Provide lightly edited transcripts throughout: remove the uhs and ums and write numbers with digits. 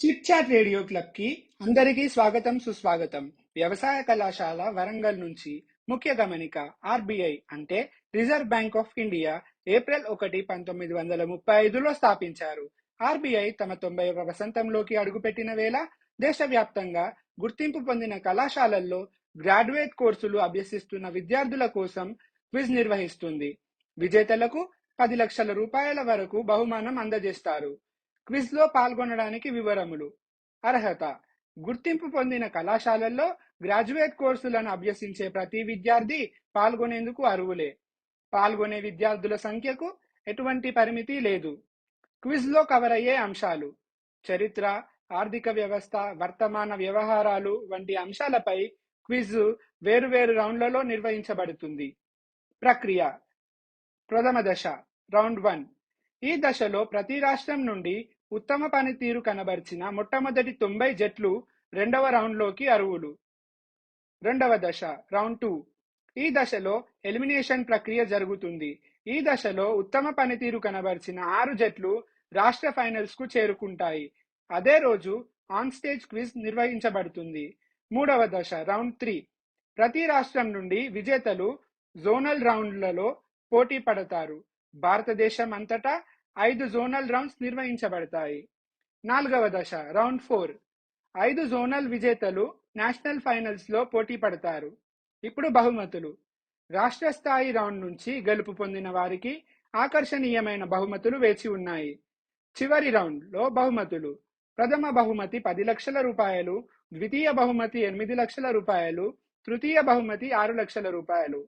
Chit chat radio club కి అందరికీ స్వాగతం సుస్వాగతం. వ్యవసాయ కళాశాల వరంగల్ నుంచి ముఖ్య గమనిక. ఆర్బీఐ అంటే reserve bank of India April 1, 1935లో స్థాపించారు. ఆర్బీఐ తమ 90వ వసంతంలోకి అడుగుపెట్టిన వేళ దేశవ్యాప్తంగా గుర్తింపు పొందిన కళాశాలల్లో గ్రాడ్యుయేట్ కోర్సులు అభ్యసిస్తున్న విద్యార్థుల కోసం క్విజ్ నిర్వహిస్తుంది. విజేతలకు 10 లక్షల రూపాయల వరకు బహుమానం అందజేస్తారు. క్విజ్ లో పాల్గొనడానికి వివరములు. అర్హత: గుర్తింపు పొందిన కళాశాలల్లో గ్రాడ్యుయేట్ కోర్సులను అభ్యసించే ప్రతి విద్యార్థి పాల్గొనేందుకు అర్హులే. పాల్గొనే విద్యార్థుల సంఖ్యకు ఎటువంటి పరిమితి లేదు. క్విజ్ లో కవర్ అయ్యే అంశాలు: చరిత్ర, ఆర్థిక వ్యవస్థ, వర్తమాన వ్యవహారాలు వంటి అంశాలపై క్విజ్ వేరువేరు రౌండ్లలో నిర్వహించబడుతుంది. ప్రక్రియ: ప్రథమ దశ రౌండ్ 1. ఈ దశలో ప్రతి రాష్ట్రం నుండి ఉత్తమ పనితీరు కనబర్చిన మొట్టమొదటి 90 జట్లు రెండవ రౌండ్లోకి అర్హులు. రెండవ దశ రౌండ్ 2. ఈ దశలో ఎలిమినేషన్ ప్రక్రియ జరుగుతుంది. ఈ దశలో ఉత్తమ పనితీరు కనబర్చిన 6 జట్లు రాష్ట్ర ఫైనల్స్ కు చేరుకుంటాయి. అదే రోజు ఆన్ స్టేజ్ క్విజ్ నిర్వహించబడుతుంది. మూడవ దశ రౌండ్ 3. ప్రతి రాష్ట్రం నుండి విజేతలు జోనల్ రౌండ్లలో పోటీ పడతారు. భారతదేశం అంతటా 5 జోనల్ రౌండ్స్ నిర్వహించబడతాయి. నాలుగవ దశ రౌండ్ 4. 5 జోనల్ విజేతలు నేషనల్ ఫైనల్స్ లో పోటీ పడతారు. ఇప్పుడు బహుమతులు. రాష్ట్ర స్థాయి రౌండ్ నుంచి గెలుపు పొందిన వారికి ఆకర్షణీయమైన బహుమతులు వేచి ఉన్నాయి. చివరి రౌండ్ లో బహుమతులు: ప్రథమ బహుమతి 10 లక్షల రూపాయలు, ద్వితీయ బహుమతి 8 లక్షల రూపాయలు, తృతీయ బహుమతి 6 లక్షల రూపాయలు.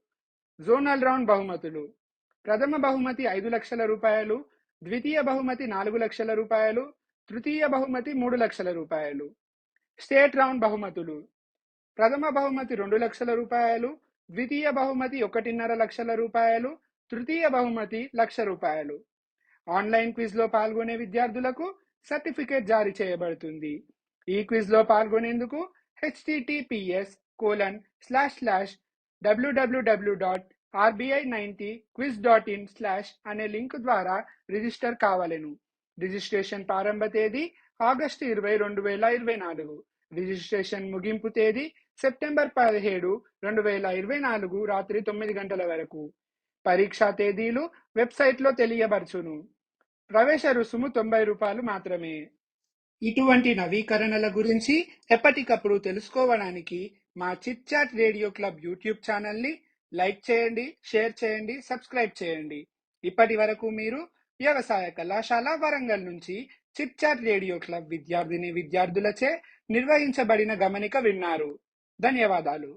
జోనల్ రౌండ్ బహుమతులు: ప్రథమ బహుమతి 5 లక్షల రూపాయలు, ద్వితీయ బహుమతి 4 లక్షల రూపాయలు, తృతీయ బహుమతి 3 లక్షల రూపాయలు. స్టేట్ రౌండ్ బహుమతులు: ప్రథమ బహుమతి 2 లక్షల రూపాయలు, ద్వితీయ బహుమతి 1.5 లక్షల రూపాయలు, తృతీయ బహుమతి 1 లక్ష రూపాయలు. ఆన్లైన్ క్విజ్ లో పాల్గొనే విద్యార్థులకు సర్టిఫికేట్ జారీ చేయబడుతుంది. ఈ క్విజ్ లో పాల్గొనేందుకు https://www.rbi90quiz.in/ అనే లింక్ ద్వారా రిజిస్టర్ కావలెను. రిజిస్ట్రేషన్ ప్రారంభ తేదీ ఆగస్టు 20, 2024. రిజిస్ట్రేషన్ ముగింపు తేదీ సెప్టెంబర్ 17, 2024 రాత్రి 9 గంటల వరకు. పరీక్షా తేదీలు వెబ్సైట్లో తెలియబర్చును. ప్రవేశ రుసుము 90 రూపాయలు మాత్రమే. ఇటువంటి నవీకరణల గురించి ఎప్పటికప్పుడు తెలుసుకోవడానికి మా chit chat radio club YouTube ఛానల్ని లైక్ చేయండి, షేర్ చేయండి, సబ్స్క్రైబ్ చేయండి. ఇప్పటి వరకు మీరు వ్యవసాయ కళాశాల వరంగల్ నుంచి చిట్ చాట్ రేడియో క్లబ్ విద్యార్థిని విద్యార్థులచే నిర్వహించబడిన గమనిక విన్నారు. ధన్యవాదాలు.